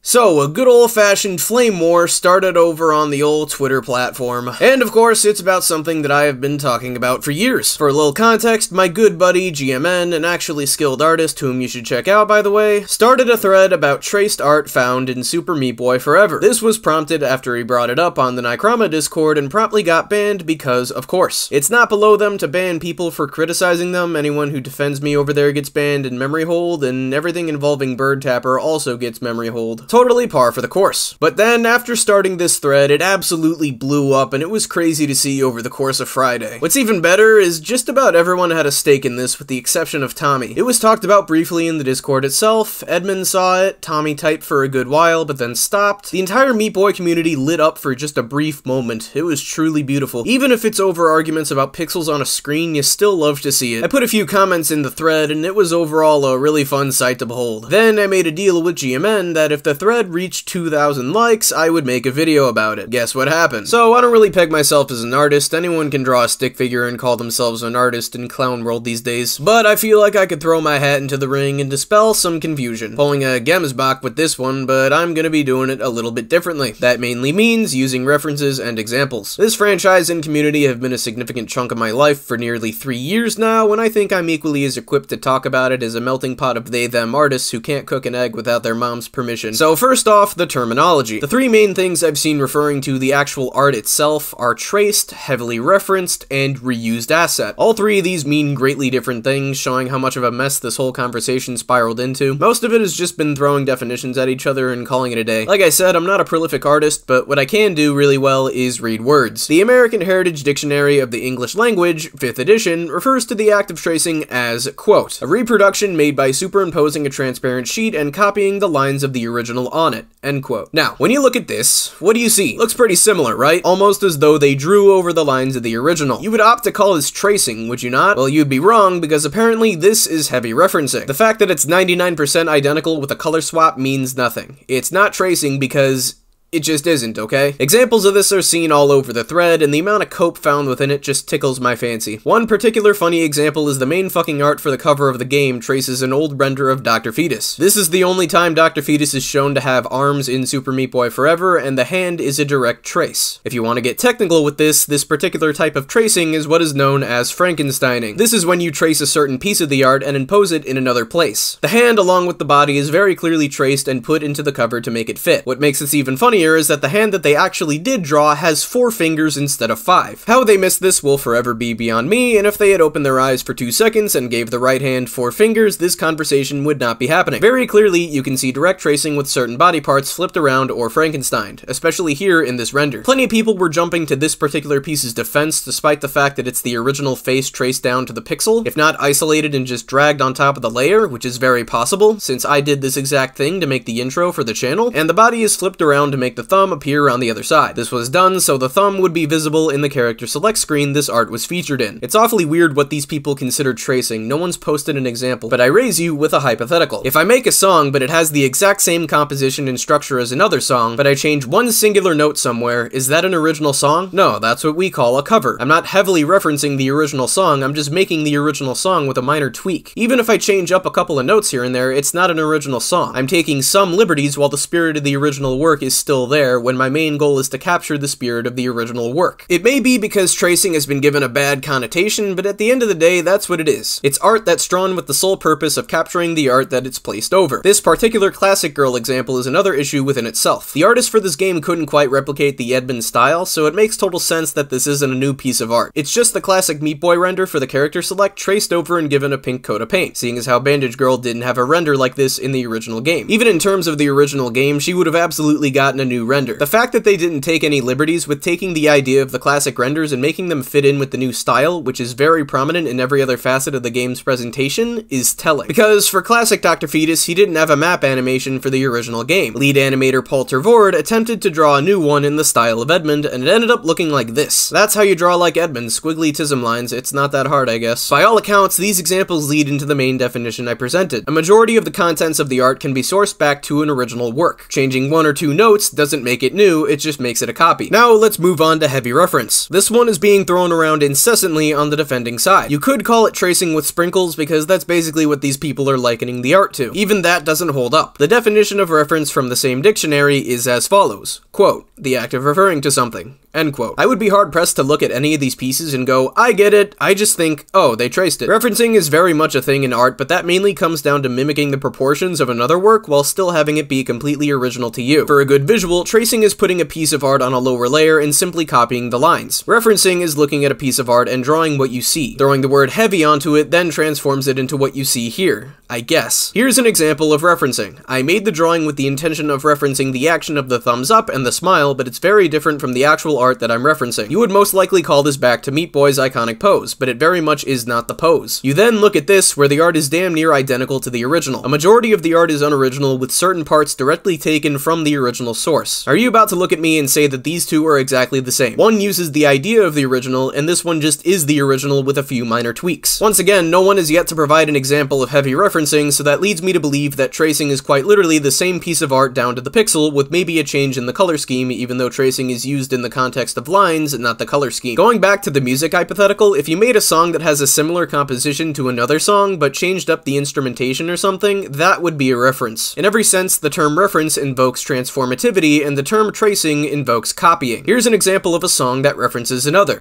So, a good old-fashioned flame war started over on the old Twitter platform. And of course, it's about something that I have been talking about for years. For a little context, my good buddy, GMN, an actually skilled artist whom you should check out by the way, started a thread about traced art found in Super Meat Boy Forever. This was prompted after he brought it up on the Nicrama Discord and promptly got banned because, of course, it's not below them to ban people for criticizing them. Anyone who defends me over there gets banned in memory hold, and everything involving Bird Tapper also gets memory hold. Totally par for the course. But then, after starting this thread, it absolutely blew up, and it was crazy to see over the course of Friday. What's even better is just about everyone had a stake in this, with the exception of Tommy. It was talked about briefly in the Discord itself, Edmund saw it, Tommy typed for a good while, but then stopped. The entire Meat Boy community lit up for just a brief moment. It was truly beautiful. Even if it's over arguments about pixels on a screen, you still love to see it. I put a few comments in the thread, and it was overall a really fun sight to behold. Then I made a deal with GMN that if the thread reached 2,000 likes, I would make a video about it. Guess what happened? So I don't really peg myself as an artist. Anyone can draw a stick figure and call themselves an artist in clown world these days. But I feel like I could throw my hat into the ring and dispel some confusion. Pulling a Gemsbach with this one, but I'm gonna be doing it a little bit differently. That mainly means using references and examples. This franchise and community have been a significant chunk of my life for nearly 3 years now, and I think I'm equally as equipped to talk about it as a melting pot of they-them artists who can't cook an egg without their mom's permission. So first off, the terminology. The three main things I've seen referring to the actual art itself are traced, heavily referenced, and reused asset. All three of these mean greatly different things, showing how much of a mess this whole conversation spiraled into. Most of it has just been throwing definitions at each other and calling it a day. Like I said, I'm not a prolific artist, but what I can do really well is read words. The American Heritage Dictionary of the English Language, 5th edition, refers to the act of tracing as, quote, a reproduction made by superimposing a transparent sheet and copying the lines of the original on it, end quote. Now, when you look at this, what do you see? Looks pretty similar, right? Almost as though they drew over the lines of the original. You would opt to call this tracing, would you not? Well, you'd be wrong, because apparently this is heavy referencing. The fact that it's 99% identical with a color swap means nothing. It's not tracing because it just isn't, okay? Examples of this are seen all over the thread, and the amount of cope found within it just tickles my fancy. One particular funny example is the main fucking art for the cover of the game traces an old render of Dr. Fetus. This is the only time Dr. Fetus is shown to have arms in Super Meat Boy Forever, and the hand is a direct trace. If you want to get technical with this particular type of tracing is what is known as Frankensteining. This is when you trace a certain piece of the art and impose it in another place. The hand, along with the body, is very clearly traced and put into the cover to make it fit. What makes this even funnier is that the hand that they actually did draw has 4 fingers instead of 5. How they missed this will forever be beyond me, and if they had opened their eyes for 2 seconds and gave the right hand 4 fingers, this conversation would not be happening. Very clearly, you can see direct tracing with certain body parts flipped around or Frankensteined, especially here in this render. Plenty of people were jumping to this particular piece's defense despite the fact that it's the original face traced down to the pixel, if not isolated and just dragged on top of the layer, which is very possible, since I did this exact thing to make the intro for the channel, and the body is flipped around to make the thumb appear on the other side. This was done so the thumb would be visible in the character select screen this art was featured in. It's awfully weird what these people consider tracing. No one's posted an example, but I raise you with a hypothetical. If I make a song, but it has the exact same composition and structure as another song, but I change one singular note somewhere, is that an original song? No, that's what we call a cover. I'm not heavily referencing the original song, I'm just making the original song with a minor tweak. Even if I change up a couple of notes here and there, it's not an original song. I'm taking some liberties while the spirit of the original work is still there, when my main goal is to capture the spirit of the original work. It may be because tracing has been given a bad connotation, but at the end of the day, that's what it is. It's art that's drawn with the sole purpose of capturing the art that it's placed over. This particular classic girl example is another issue within itself. The artist for this game couldn't quite replicate the Edmund style, so it makes total sense that this isn't a new piece of art. It's just the classic Meat Boy render for the character select traced over and given a pink coat of paint, seeing as how Bandage Girl didn't have a render like this in the original game. Even in terms of the original game, she would have absolutely gotten a new render. The fact that they didn't take any liberties with taking the idea of the classic renders and making them fit in with the new style, which is very prominent in every other facet of the game's presentation, is telling. Because for classic Dr. Fetus, he didn't have a map animation for the original game. Lead animator Paul Tervord attempted to draw a new one in the style of Edmund, and it ended up looking like this. That's how you draw like Edmund, squiggly tism lines. It's not that hard, I guess. By all accounts, these examples lead into the main definition I presented. A majority of the contents of the art can be sourced back to an original work. Changing 1 or 2 notes doesn't make it new, it just makes it a copy. Now let's move on to heavy reference. This one is being thrown around incessantly on the defending side. You could call it tracing with sprinkles because that's basically what these people are likening the art to. Even that doesn't hold up. The definition of reference from the same dictionary is as follows, quote, the act of referring to something, end quote. I would be hard-pressed to look at any of these pieces and go, I get it, I just think, oh, they traced it. Referencing is very much a thing in art, but that mainly comes down to mimicking the proportions of another work while still having it be completely original to you. For a good visual, tracing is putting a piece of art on a lower layer and simply copying the lines. Referencing is looking at a piece of art and drawing what you see. Throwing the word heavy onto it then transforms it into what you see here, I guess. Here's an example of referencing. I made the drawing with the intention of referencing the action of the thumbs up and the smile, but it's very different from the actual art that I'm referencing. You would most likely call this back to Meat Boy's iconic pose, but it very much is not the pose. You then look at this, where the art is damn near identical to the original. A majority of the art is unoriginal, with certain parts directly taken from the original source. Are you about to look at me and say that these two are exactly the same? One uses the idea of the original, and this one just is the original with a few minor tweaks. Once again, no one has yet to provide an example of heavy referencing, so that leads me to believe that tracing is quite literally the same piece of art down to the pixel, with maybe a change in the color scheme, even though tracing is used in the context of lines, not the color scheme. Going back to the music hypothetical, if you made a song that has a similar composition to another song, but changed up the instrumentation or something, that would be a reference. In every sense, the term reference invokes transformativity, and the term tracing invokes copying. Here's an example of a song that references another.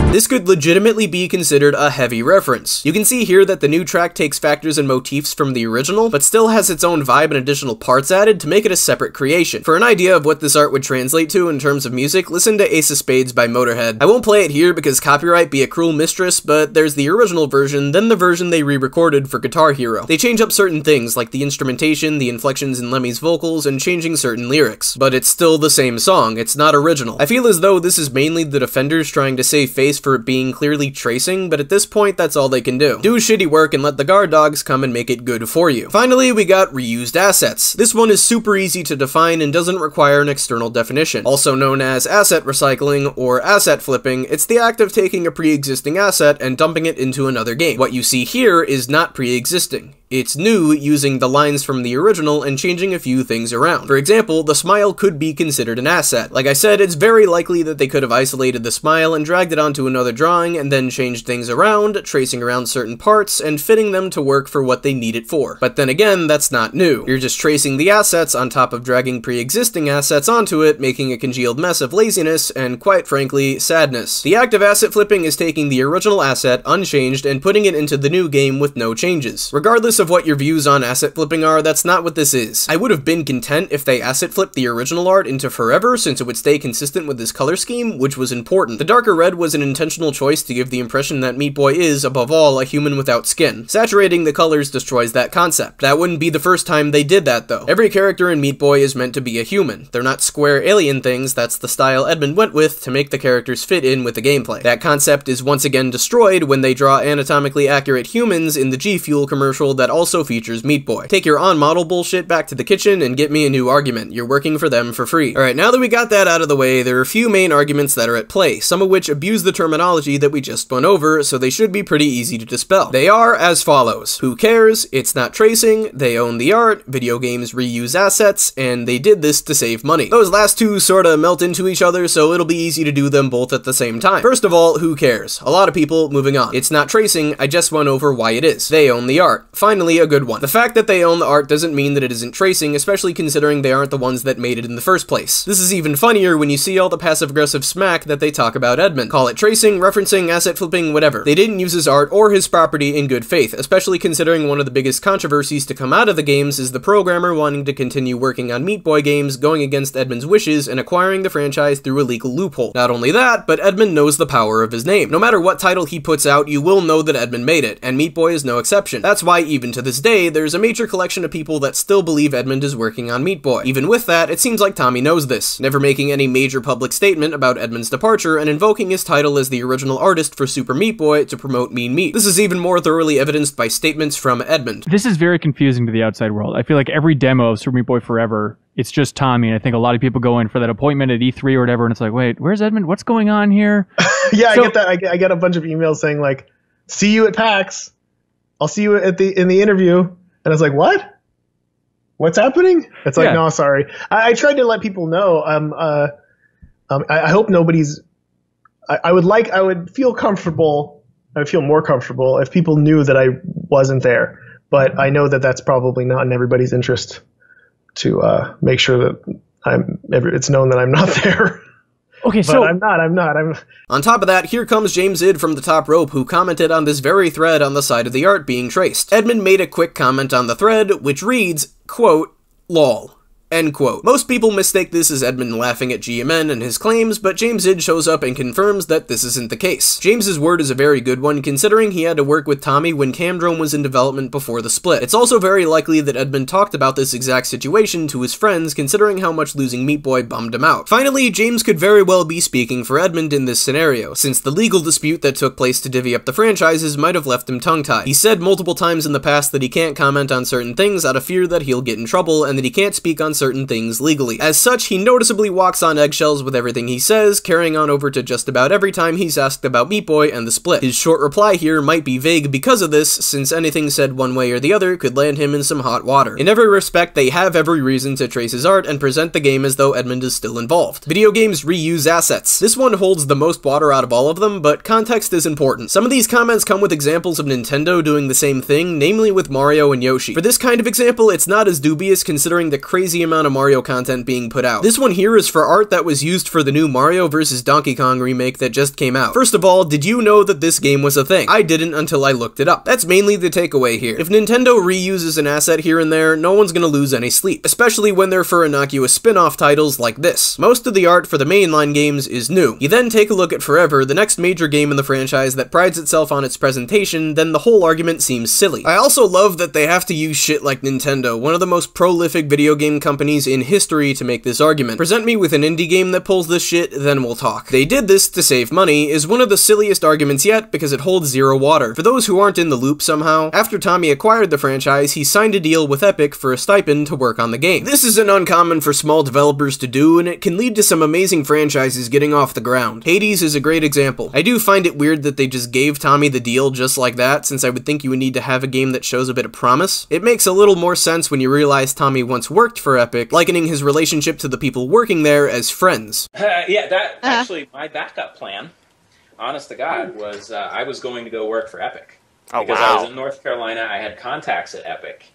This could legitimately be considered a heavy reference. You can see here that the new track takes factors and motifs from the original, but still has its own vibe and additional parts added to make it a separate creation. For an idea of what this art would translate to in terms of music, listen to Ace of Spades by Motorhead. I won't play it here because copyright be a cruel mistress, but there's the original version, then the version they re-recorded for Guitar Hero. They change up certain things, like the instrumentation, the inflections in Lemmy's vocals, and changing certain lyrics. But it's still the same song, it's not original. I feel as though this is mainly the Defenders trying to save face for it being clearly tracing, but at this point that's all they can do. Do shitty work and let the guard dogs come and make it good for you. Finally, we got reused assets. This one is super easy to define and doesn't require an external definition. Also known as asset recycling or asset flipping, it's the act of taking a pre-existing asset and dumping it into another game. What you see here is not pre-existing. It's new, using the lines from the original and changing a few things around. For example, the smile could be considered an asset. Like I said, it's very likely that they could have isolated the smile and dragged it onto another drawing and then changed things around, tracing around certain parts and fitting them to work for what they need it for. But then again, that's not new. You're just tracing the assets on top of dragging pre-existing assets onto it, making a congealed mess of laziness and, quite frankly, sadness. The act of asset flipping is taking the original asset, unchanged, and putting it into the new game with no changes. Regardless of what your views on asset flipping are, that's not what this is. I would have been content if they asset flipped the original art into Forever, since it would stay consistent with this color scheme, which was important. The darker red was an intentional choice to give the impression that Meat Boy is, above all, a human without skin. Saturating the colors destroys that concept. That wouldn't be the first time they did that, though. Every character in Meat Boy is meant to be a human. They're not square alien things, that's the style Edmund went with to make the characters fit in with the gameplay. That concept is once again destroyed when they draw anatomically accurate humans in the G Fuel commercial that also features Meat Boy. Take your on-model bullshit back to the kitchen and get me a new argument. You're working for them for free. Alright, now that we got that out of the way, there are a few main arguments that are at play, some of which abuse the terminology that we just went over, so they should be pretty easy to dispel. They are as follows. Who cares? It's not tracing, they own the art, video games reuse assets, and they did this to save money. Those last two sorta melt into each other, so it'll be easy to do them both at the same time. First of all, who cares? A lot of people, moving on. It's not tracing, I just went over why it is. They own the art. Finally, a good one. The fact that they own the art doesn't mean that it isn't tracing, especially considering they aren't the ones that made it in the first place. This is even funnier when you see all the passive-aggressive smack that they talk about Edmund. Call it tracing, referencing, asset flipping, whatever. They didn't use his art or his property in good faith, especially considering one of the biggest controversies to come out of the games is the programmer wanting to continue working on Meat Boy games, going against Edmund's wishes, and acquiring the franchise through a legal loophole. Not only that, but Edmund knows the power of his name. No matter what title he puts out, you will know that Edmund made it, and Meat Boy is no exception. That's why even even to this day, there's a major collection of people that still believe Edmund is working on Meat Boy. Even with that, it seems like Tommy knows this, never making any major public statement about Edmund's departure and invoking his title as the original artist for Super Meat Boy to promote Mean Meat. This is even more thoroughly evidenced by statements from Edmund. This is very confusing to the outside world. I feel like every demo of Super Meat Boy Forever, it's just Tommy, and I think a lot of people go in for that appointment at E3 or whatever, and it's like, wait, where's Edmund? What's going on here? Yeah, so, I get that. I get a bunch of emails saying like, see you at PAX. I'll see you in the interview. And I was like, what? What's happening? It's like, no, sorry. I tried to let people know. I hope nobody's. I would feel comfortable. I would feel more comfortable if people knew that I wasn't there. But I know that that's probably not in everybody's interest to make sure that it's known that I'm not there. Okay, so I'm not. On top of that, here comes James Id from the Top Rope, who commented on this very thread on the side of the art being traced. Edmund made a quick comment on the thread, which reads, quote, "lol." End quote. Most people mistake this as Edmund laughing at GMN and his claims, but James Id shows up and confirms that this isn't the case. James's word is a very good one, considering he had to work with Tommy when Camdrome was in development before the split. It's also very likely that Edmund talked about this exact situation to his friends, considering how much losing Meat Boy bummed him out. Finally, James could very well be speaking for Edmund in this scenario, since the legal dispute that took place to divvy up the franchises might have left him tongue-tied. He said multiple times in the past that he can't comment on certain things out of fear that he'll get in trouble, and that he can't speak on certain things legally. As such, he noticeably walks on eggshells with everything he says, carrying on over to just about every time he's asked about Meat Boy and the split. His short reply here might be vague because of this, since anything said one way or the other could land him in some hot water. In every respect, they have every reason to trace his art and present the game as though Edmund is still involved. Video games reuse assets. This one holds the most water out of all of them, but context is important. Some of these comments come with examples of Nintendo doing the same thing, namely with Mario and Yoshi. For this kind of example, it's not as dubious considering the crazy amount of Mario content being put out. This one here is for art that was used for the new Mario vs. Donkey Kong remake that just came out. First of all, did you know that this game was a thing? I didn't until I looked it up. That's mainly the takeaway here. If Nintendo reuses an asset here and there, no one's gonna lose any sleep, especially when they're for innocuous spin-off titles like this. Most of the art for the mainline games is new. You then take a look at Forever, the next major game in the franchise that prides itself on its presentation, then the whole argument seems silly. I also love that they have to use shit like Nintendo, one of the most prolific video game companies in history, to make this argument. Present me with an indie game that pulls this shit, then we'll talk. They did this to save money is one of the silliest arguments yet because it holds zero water. For those who aren't in the loop somehow, after Tommy acquired the franchise, he signed a deal with Epic for a stipend to work on the game. This isn't uncommon for small developers to do, and it can lead to some amazing franchises getting off the ground. Hades is a great example. I do find it weird that they just gave Tommy the deal just like that, since I would think you would need to have a game that shows a bit of promise. It makes a little more sense when you realize Tommy once worked for Epic, likening his relationship to the people working there as friends. Yeah, that actually my backup plan, honest to God, was I was going to go work for Epic. Because I was in North Carolina, I had contacts at Epic,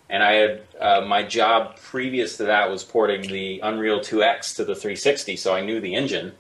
and I had my job previous to that was porting the Unreal 2X to the 360, so I knew the engine.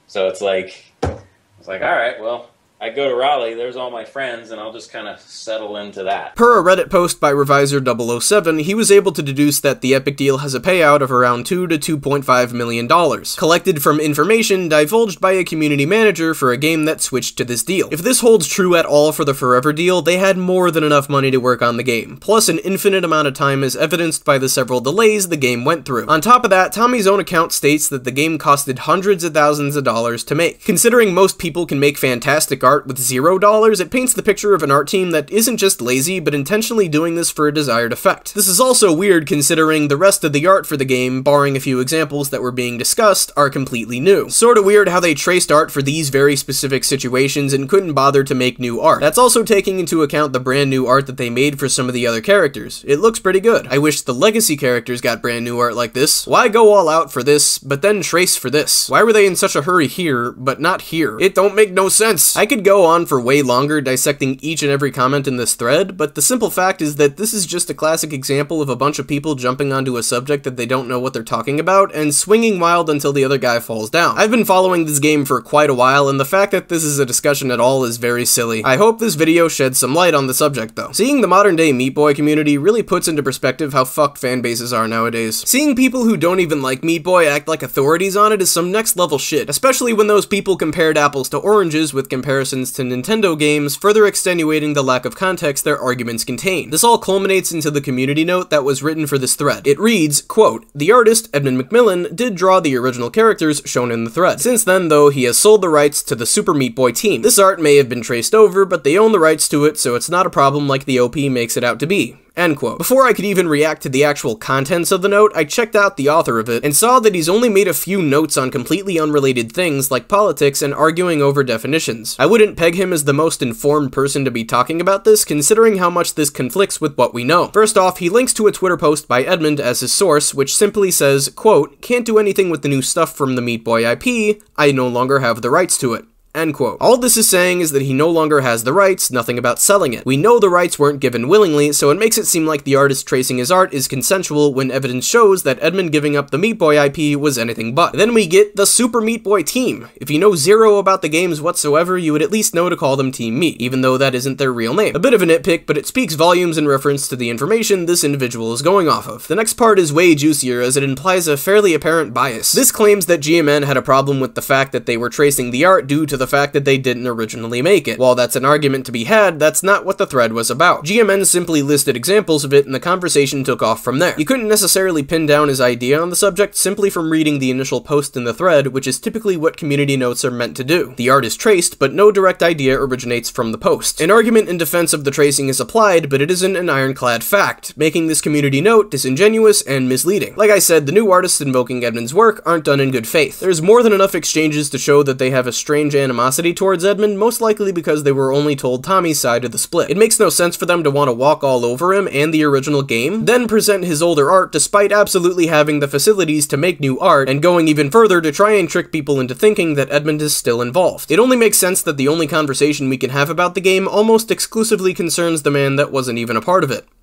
So it's like, I was like, all right, well, I go to Raleigh, there's all my friends, and I'll just kind of settle into that. Per a Reddit post by Reviser007, he was able to deduce that the Epic deal has a payout of around $2 to $2.5 million, collected from information divulged by a community manager for a game that switched to this deal. If this holds true at all for the Forever deal, they had more than enough money to work on the game, plus an infinite amount of time as evidenced by the several delays the game went through. On top of that, Tommy's own account states that the game costed hundreds of thousands of dollars to make. Considering most people can make fantastic art with $0, it paints the picture of an art team that isn't just lazy, but intentionally doing this for a desired effect. This is also weird considering the rest of the art for the game, barring a few examples that were being discussed, are completely new. Sorta weird how they traced art for these very specific situations and couldn't bother to make new art. That's also taking into account the brand new art that they made for some of the other characters. It looks pretty good. I wish the legacy characters got brand new art like this. Why go all out for this, but then trace for this? Why were they in such a hurry here, but not here? It don't make no sense. I could go on for way longer dissecting each and every comment in this thread, but the simple fact is that this is just a classic example of a bunch of people jumping onto a subject that they don't know what they're talking about and swinging wild until the other guy falls down. I've been following this game for quite a while, and the fact that this is a discussion at all is very silly. I hope this video sheds some light on the subject though. Seeing the modern day Meat Boy community really puts into perspective how fucked fan bases are nowadays. Seeing people who don't even like Meat Boy act like authorities on it is some next level shit, especially when those people compared apples to oranges with comparisons comparisons to Nintendo games, further extenuating the lack of context their arguments contain. This all culminates into the community note that was written for this thread. It reads, quote, "The artist, Edmund McMillen, did draw the original characters shown in the thread. Since then, though, he has sold the rights to the Super Meat Boy team. This art may have been traced over, but they own the rights to it, so it's not a problem like the OP makes it out to be." End quote. Before I could even react to the actual contents of the note, I checked out the author of it and saw that he's only made a few notes on completely unrelated things like politics and arguing over definitions. I wouldn't peg him as the most informed person to be talking about this, considering how much this conflicts with what we know. First off, he links to a Twitter post by Edmund as his source, which simply says, quote, "Can't do anything with the new stuff from the Meat Boy IP, I no longer have the rights to it." End quote. All this is saying is that he no longer has the rights, nothing about selling it. We know the rights weren't given willingly, so it makes it seem like the artist tracing his art is consensual when evidence shows that Edmund giving up the Meat Boy IP was anything but. Then we get the Super Meat Boy team. If you know zero about the games whatsoever, you would at least know to call them Team Meat, even though that isn't their real name. A bit of a nitpick, but it speaks volumes in reference to the information this individual is going off of. The next part is way juicier, as it implies a fairly apparent bias. This claims that GMN had a problem with the fact that they were tracing the art due to the fact that they didn't originally make it. While that's an argument to be had, that's not what the thread was about. GMN simply listed examples of it and the conversation took off from there. You couldn't necessarily pin down his idea on the subject simply from reading the initial post in the thread, which is typically what community notes are meant to do. The art is traced, but no direct idea originates from the post. An argument in defense of the tracing is applied, but it isn't an ironclad fact, making this community note disingenuous and misleading. Like I said, the new artists invoking Edmund's work aren't done in good faith. There's more than enough exchanges to show that they have a strange animosity towards Edmund, most likely because they were only told Tommy's side of the split. It makes no sense for them to want to walk all over him and the original game, then present his older art despite absolutely having the facilities to make new art, and going even further to try and trick people into thinking that Edmund is still involved. It only makes sense that the only conversation we can have about the game almost exclusively concerns the man that wasn't even a part of it.